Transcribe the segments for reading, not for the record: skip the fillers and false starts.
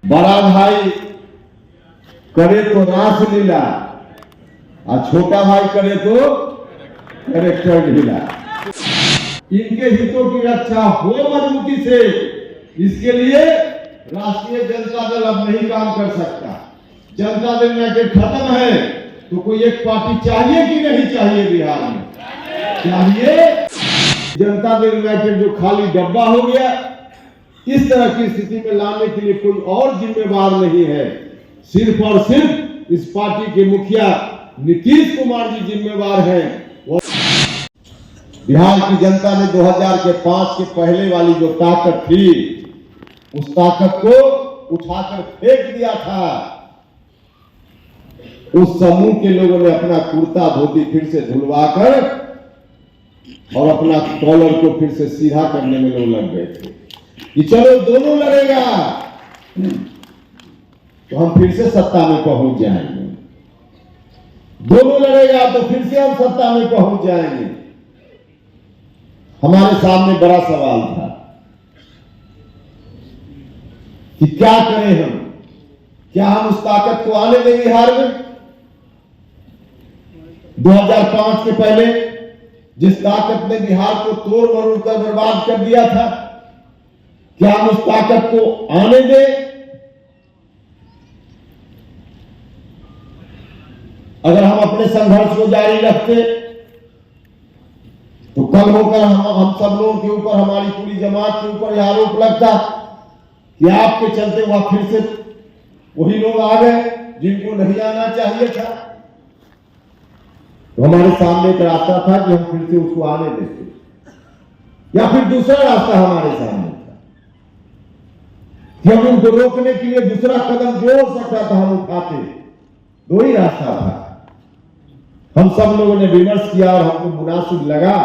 बड़ा भाई करे तो रासलीला और छोटा भाई करे तो कैरेक्टर ढीला। इनके हितों की रक्षा हो मजबूती से, इसके लिए राष्ट्रीय जनता दल अब नहीं काम कर सकता। जनता दल में खत्म है तो कोई एक पार्टी चाहिए कि नहीं चाहिए? बिहार में चाहिए। जनता दल यूनाइटेड जो खाली डब्बा हो गया, इस तरह की स्थिति में लाने के लिए कोई और जिम्मेवार नहीं है। सिर्फ और सिर्फ इस पार्टी के मुखिया नीतीश कुमार जी जिम्मेवार हैं। बिहार की जनता ने 2005 के पहले वाली जो ताकत थी, उस ताकत को उठाकर फेंक दिया था। उस समूह के लोगों ने अपना कुर्ता धोती फिर से धुलवाकर और अपना कॉलर को फिर से सीधा करने में लोग लग गए थे कि चलो दोनों लड़ेगा तो हम फिर से सत्ता में पहुंच जाएंगे, दोनों लड़ेगा तो फिर से हम सत्ता में पहुंच जाएंगे। हमारे सामने बड़ा सवाल था कि क्या करें हम, क्या हम उस ताकत को आने दें बिहार में? 2005 के पहले जिस ताकत ने बिहार को तोड़ मरोड़ कर बर्बाद कर दिया था, क्या हम उस ताकत को आने दें? अगर हम अपने संघर्ष को जारी रखते तो कल होकर हम सब लोगों के ऊपर, हमारी पूरी जमात के ऊपर यह आरोप लगता कि आपके चलते वहां फिर से वही लोग आ गए जिनको नहीं आना चाहिए था। तो हमारे सामने एक रास्ता था कि हम फिर से उसको आने देते, या फिर दूसरा रास्ता हमारे सामने था कि हम उनको रोकने के लिए दूसरा कदम जो हो सकता था हम उठाते। दो ही रास्ता था। हम सब लोगों ने विमर्श किया और हमको मुनासिब लगा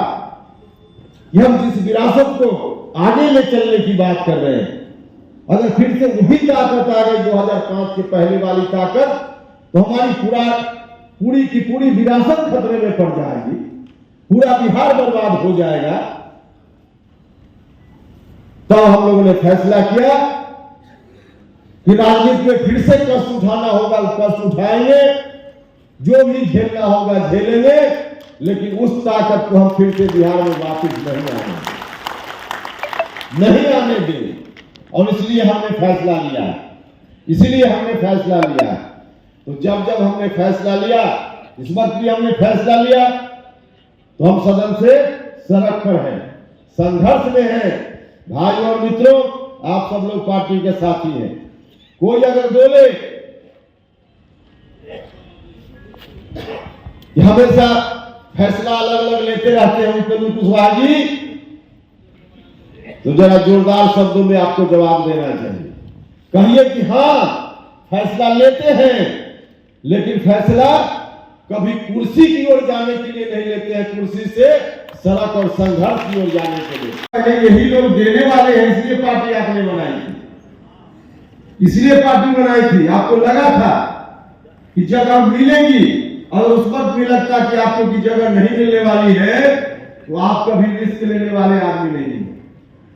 कि हम जिस विरासत को आगे ले चलने की बात कर रहे हैं, अगर फिर से वही ताकत आ गई 2005 के पहले वाली ताकत, तो हमारी पूरी की पूरी विरासत खतरे में पड़ जाएगी, पूरा बिहार बर्बाद हो जाएगा। तो हम लोगों ने फैसला किया कि राजनीति में फिर से कष्ट उठाना होगा, कष्ट उठाएंगे, जो भी झेलना होगा झेलेंगे, लेकिन उस ताकत को हम फिर से बिहार में वापस नहीं आने देंगे। और इसलिए हमने फैसला लिया। तो जब हमने फैसला लिया, इस वक्त भी हमने फैसला लिया, तो हम सदन से सड़क पर हैं, संघर्ष में हैं। भाई और मित्रों, आप सब लोग पार्टी के साथी हैं। कोई अगर बोले कि हमेशा फैसला अलग अलग लेते रहते हैं उपेंद्र कुशवाहा जी, तो जरा जोरदार शब्दों में आपको जवाब देना चाहिए। कहिए कि हाँ, फैसला लेते हैं, लेकिन फैसला कभी कुर्सी की ओर जाने के लिए नहीं लेते हैं, कुर्सी से सड़क और संघर्ष की ओर जाने के लिए। पहले यही लोग देने वाले हैं, इसलिए पार्टी आपने बनाई थी। आपको लगा था कि जगह मिलेगी, और उस वक्त भी लगता कि आपको की जगह नहीं मिलने वाली है, तो आप कभी रिस्क लेने वाले आदमी नहीं है,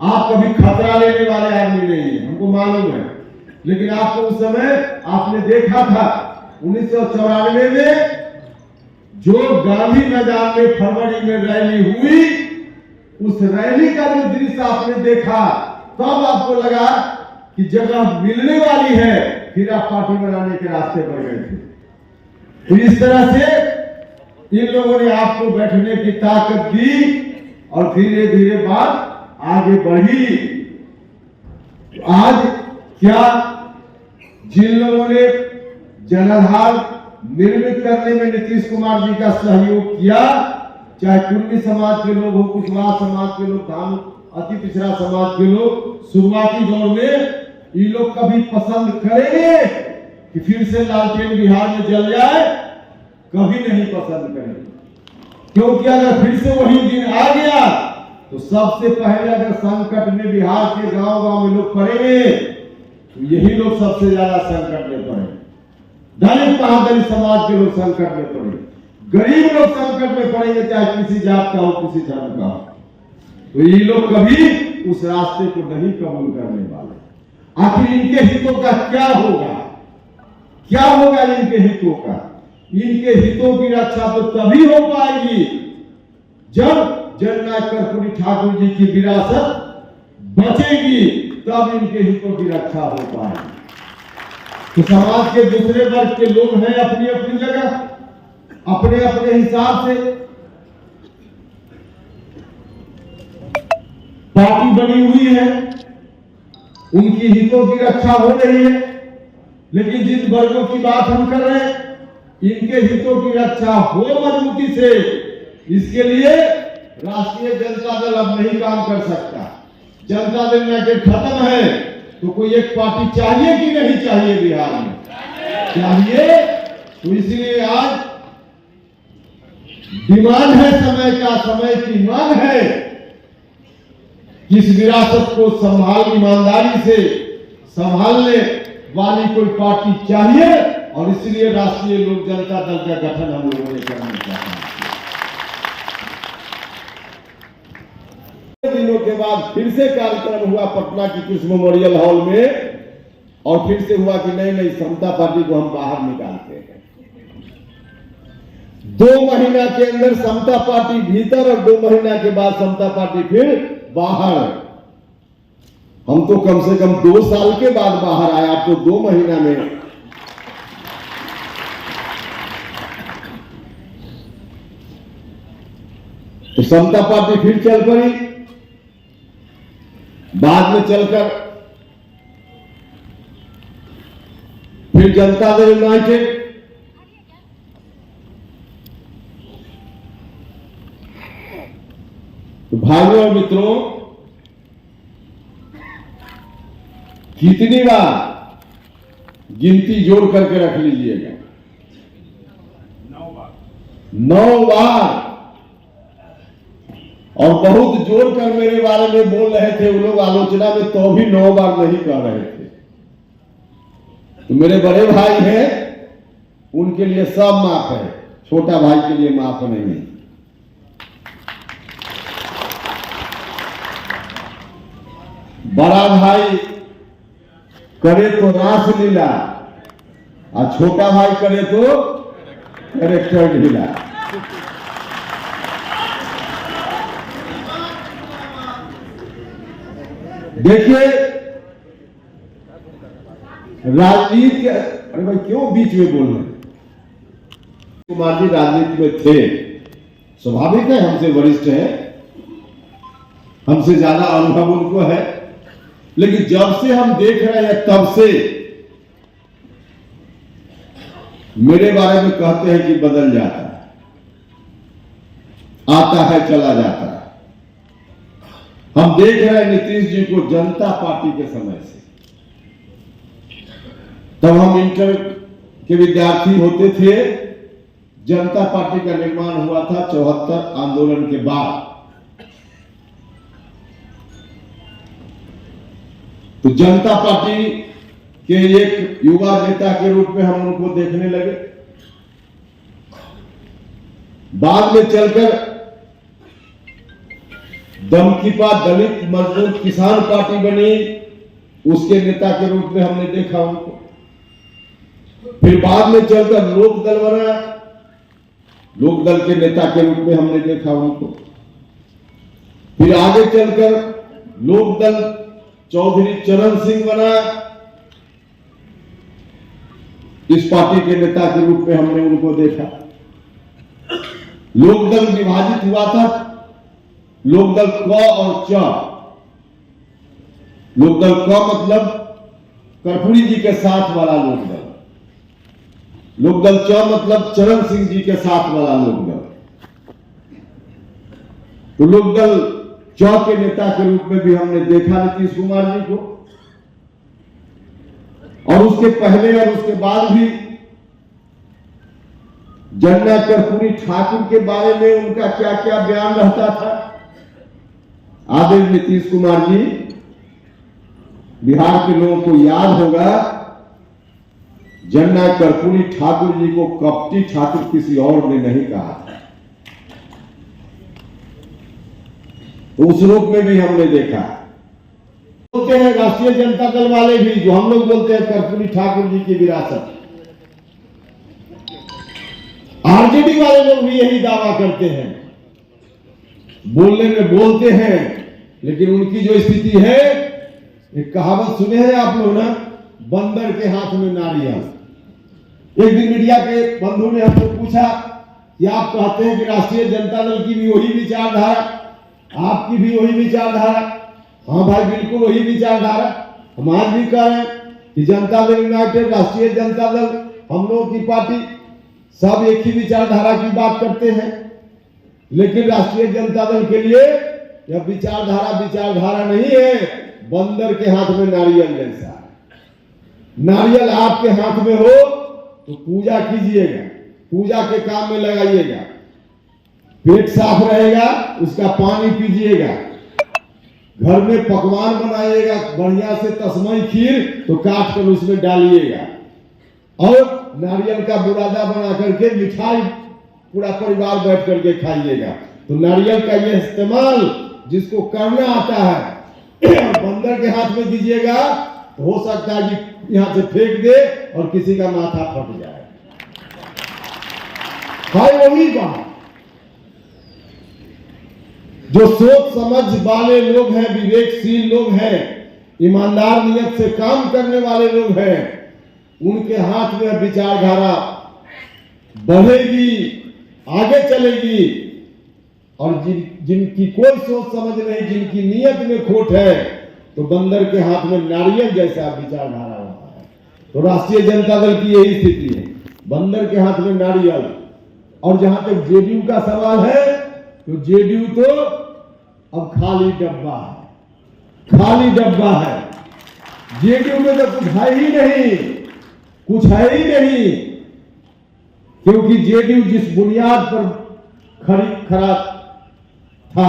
आप कभी खतरा लेने वाले आदमी नहीं है, हमको मालूम है। लेकिन आपको उस समय आपने देखा था 1994 में जो गांधी मैदान में फरवरी में रैली हुई, उस रैली का जो दृश्य आपने देखा, तब आपको लगा कि जगह मिलने वाली है, फिर आप पार्टी बनाने के रास्ते पर गए थे। तो इस तरह से इन लोगों ने आपको बैठने की ताकत दी और धीरे धीरे बात आगे बढ़ी। आज क्या जिन लोगों ने जनाधार निर्मित करने में नीतीश कुमार जी का सहयोग किया, चाहे कुर्मी समाज के लोग हो, कुशवाहा समाज के लोग, धाम अति पिछड़ा समाज के लोग, शुरुआती दौर में ये लोग कभी पसंद करेंगे कि फिर से लालटेन बिहार में जल जाए? कभी नहीं पसंद करेंगे, क्योंकि अगर फिर से वही दिन आ गया तो सबसे पहले अगर संकट में बिहार के गांव में लोग पड़ेंगे, तो यही लोग सबसे ज्यादा संकट में पड़ेंगे। दलित महादलित समाज के लोग संकट में पड़ेंगे, गरीब लोग संकट में पड़ेंगे, चाहे किसी जात का हो, किसी धर्म का हो। तो ये लोग कभी उस रास्ते को नहीं कबूल करने वाले। आखिर इनके हितों का क्या होगा, क्या होगा इनके हितों का? इनके हितों की रक्षा तो तभी हो पाएगी जब जननायक कर्पूरी ठाकुर जी की विरासत बचेगी, तब इनके हितों की रक्षा हो पाएगी। तो समाज के दूसरे वर्ग के लोग हैं अपनी अपनी जगह, अपने अपने हिसाब से पार्टी बनी हुई है, उनकी हितों की रक्षा हो रही है। लेकिन जिन वर्गों की बात हम कर रहे हैं, इनके हितों की रक्षा हो मजबूती से, इसके लिए राष्ट्रीय जनता दल अब नहीं काम कर सकता। जनता दल में खत्म है, तो कोई एक पार्टी चाहिए कि नहीं चाहिए? बिहार में चाहिए। तो इसलिए आज डिमांड है, समय का, समय की मांग है कि इस विरासत को संभाल, ईमानदारी से संभालने वाली कोई पार्टी चाहिए, और इसलिए राष्ट्रीय लोक जनता दल का गठन हम लोगों ने करना चाहते हैं। दिनों के बाद फिर से कार्यक्रम हुआ पटना की कृष्ण मेमोरियल हॉल में, और फिर से हुआ कि नहीं समता पार्टी को हम बाहर निकालते हैं। 2 महीना के अंदर समता पार्टी भीतर और 2 महीना के बाद समता पार्टी फिर बाहर। हम तो कम से कम 2 साल के बाद बाहर आए, आप तो 2 महीना में। तो समता पार्टी फिर चल पड़ी, बाद में चलकर फिर जनता दल यूनाइटेड, तो भाइयों और मित्रों, कितनी बार गिनती जोड़ करके रख लीजिएगा? 9 बार। और बहुत जोड़कर मेरे बारे में बोल रहे थे वो लोग आलोचना में, तो भी 9 बार नहीं कह रहे थे। तो मेरे बड़े भाई हैं, उनके लिए सब माफ है, छोटा भाई के लिए माफ नहीं है। बड़ा भाई करे तो रासलीला, और छोटा भाई करे तो कैरेक्टर ढीला। देखिए राजनीति, अरे भाई क्यों बीच में बोल रहे? कुमार जी राजनीति में थे, स्वाभाविक है, हमसे वरिष्ठ है, हमसे ज्यादा अनुभव उनको है। लेकिन जब से हम देख रहे हैं तब से मेरे बारे में कहते हैं कि बदल जाता है, आता है चला जाता है। हम देख रहे हैं नीतीश जी को जनता पार्टी के समय से, तब हम इंटर के विद्यार्थी होते थे, जनता पार्टी का निर्माण हुआ था 74 आंदोलन के बाद। तो जनता पार्टी के एक युवा नेता के रूप में हम उनको देखने लगे। बाद में चलकर दमकीपा दलित मजदूर किसान पार्टी बनी, उसके नेता के रूप में हमने देखा उनको। फिर बाद में चलकर लोक दल बना, लोक दल के नेता के रूप में हमने देखा उनको। फिर आगे चलकर लोक दल चौधरी चरण सिंह बना, इस पार्टी के नेता के रूप में हमने उनको देखा। लोक दल विभाजित हुआ था, लोक दल क और च। लोक दल क मतलब कर्पूरी जी के साथ वाला लोक दल, लोक दल च मतलब चरण सिंह जी के साथ वाला लोक दल। तो लोक दल च के नेता के रूप में भी हमने देखा नीतीश कुमार जी को, और उसके पहले और उसके बाद भी जननायक कर्पूरी ठाकुर के बारे में उनका क्या क्या बयान रहता था। आदरणीय नीतीश कुमार जी, बिहार के लोगों को याद होगा, जननायक कर्पूरी ठाकुर जी को कपटी ठाकुर किसी और ने नहीं कहा था। तो उस रूप में भी हमने देखा। बोलते हैं राष्ट्रीय जनता दल वाले भी, जो हम लोग बोलते हैं कर्पूरी ठाकुर जी की विरासत, आरजेडी वाले लोग भी यही दावा करते हैं, बोलने में बोलते हैं, लेकिन उनकी जो स्थिति है, एक कहावत सुने हैं आप लोग ना, बंदर के हाथ में नारियल। एक दिन मीडिया के बंधु ने हमसे पूछा कि आप कहते हैं कि राष्ट्रीय जनता दल की भी वही विचारधारा, आपकी भी वही विचारधारा। हाँ भाई, बिल्कुल वही विचारधारा। हम आज भी कह रहे हैं कि जनता दल यूनाइटेड, राष्ट्रीय जनता दल, हम लोगों की पार्टी, सब एक ही विचारधारा की बात करते हैं। लेकिन राष्ट्रीय जनता दल के लिए यह विचारधारा नहीं है, बंदर के हाथ में नारियल जैसा है। नारियल आपके हाथ में हो तो पूजा कीजिएगा, पूजा के काम में लगाइएगा, पेट साफ रहेगा, उसका पानी पीजिएगा, घर में पकवान बनाइएगा बढ़िया से, तस्मई खीर तो काट कर उसमें डालिएगा, और नारियल का बुरादा बना करके मिठाई पूरा परिवार बैठ करके खाइएगा। तो नारियल का यह इस्तेमाल जिसको करना आता है बंदर के हाथ में दीजिएगा तो हो सकता है कि यहां से फेंक दे और किसी का माथा फट जाए। है वही बात। जो सोच समझ वाले लोग हैं, विवेकशील लोग हैं, ईमानदार नियत से काम करने वाले लोग हैं, उनके हाथ में विचारधारा बढ़ेगी, आगे चलेगी, और जिनकी कोई सोच समझ नहीं, जिनकी नियत में खोट है, तो बंदर के हाथ में नारियल जैसा विचारधारा होता है। तो राष्ट्रीय जनता दल की यही स्थिति है, बंदर के हाथ में नारियल। और जहां तक जेडीयू का सवाल है, तो जेडीयू तो अब खाली डब्बा है, खाली डब्बा है। जेडीयू में तो कुछ है ही नहीं, कुछ है ही नहीं, क्योंकि जेडीयू जिस बुनियाद पर खड़ा था,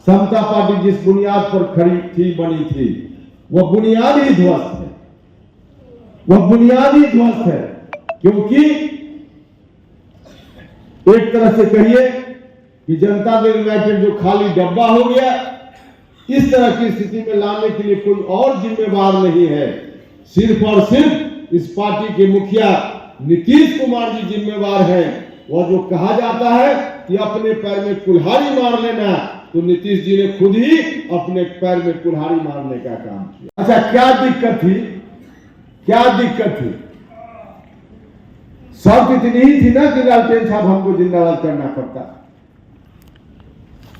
समता पार्टी जिस बुनियाद पर खड़ी थी, बनी थी, वह बुनियाद ही ध्वस्त है, वह बुनियाद ही ध्वस्त है। क्योंकि एक तरह से कहिए कि जनता दल यूनाइटेड जो खाली डब्बा हो गया, इस तरह की स्थिति में लाने के लिए कोई और जिम्मेवार नहीं है, सिर्फ और सिर्फ इस पार्टी के मुखिया नीतीश कुमार जी जिम्मेवार हैं। वह जो कहा जाता है कि अपने पैर में कुल्हाड़ी मार लेना, तो नीतीश जी ने खुद ही अपने पैर में कुल्हाड़ी मारने का काम किया। अच्छा, क्या दिक्कत थी, क्या दिक्कत थी? शर्त इतनी ही थी ना कि लालटेन साहब हमको जिंदाबाद करना पड़ता।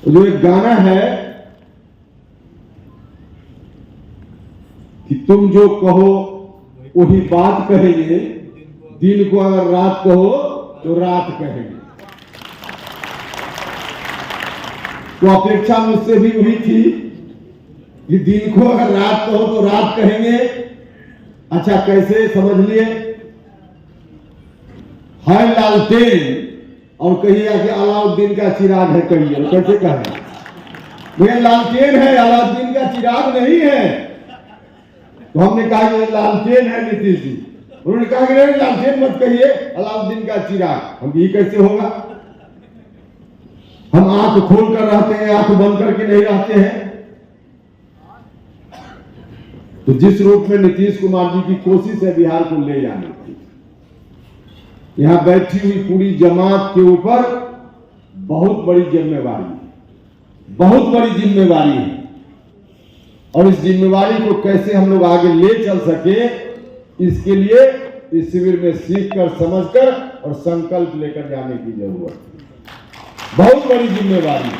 तो जो एक गाना है कि तुम जो कहो वही बात कहेंगे, दिन को अगर रात कहो तो रात कहेंगे। तो अपेक्षा मुझसे भी वही थी कि दिन को अगर रात कहो तो रात कहेंगे। अच्छा, कैसे समझ लिए? है लालटेन और कहिए कि अलाउद्दीन का चिराग है, कहिए कैसे कहें? भैया लालटेन है, अलाउद्दीन का चिराग नहीं है। तो हमने कहा कि लालटेन है नीतीश जी, उन्होंने कहा कि नहीं लालटेन मत कहिए, अलाउद्दीन का चिराग। हम ये कैसे होगा? हम आंख खोल कर रहते हैं, आंख बंद करके नहीं रहते हैं। तो जिस रूप में नीतीश कुमार जी की कोशिश है बिहार को ले जाने की, यहां बैठी हुई पूरी जमात के ऊपर बहुत बड़ी जिम्मेवारी, बहुत बड़ी जिम्मेवारी है। और इस जिम्मेवारी को कैसे हम लोग आगे ले चल सके, इसके लिए इस शिविर में सीख कर, समझ कर और संकल्प लेकर जाने की जरूरत है। बहुत बड़ी जिम्मेवारी।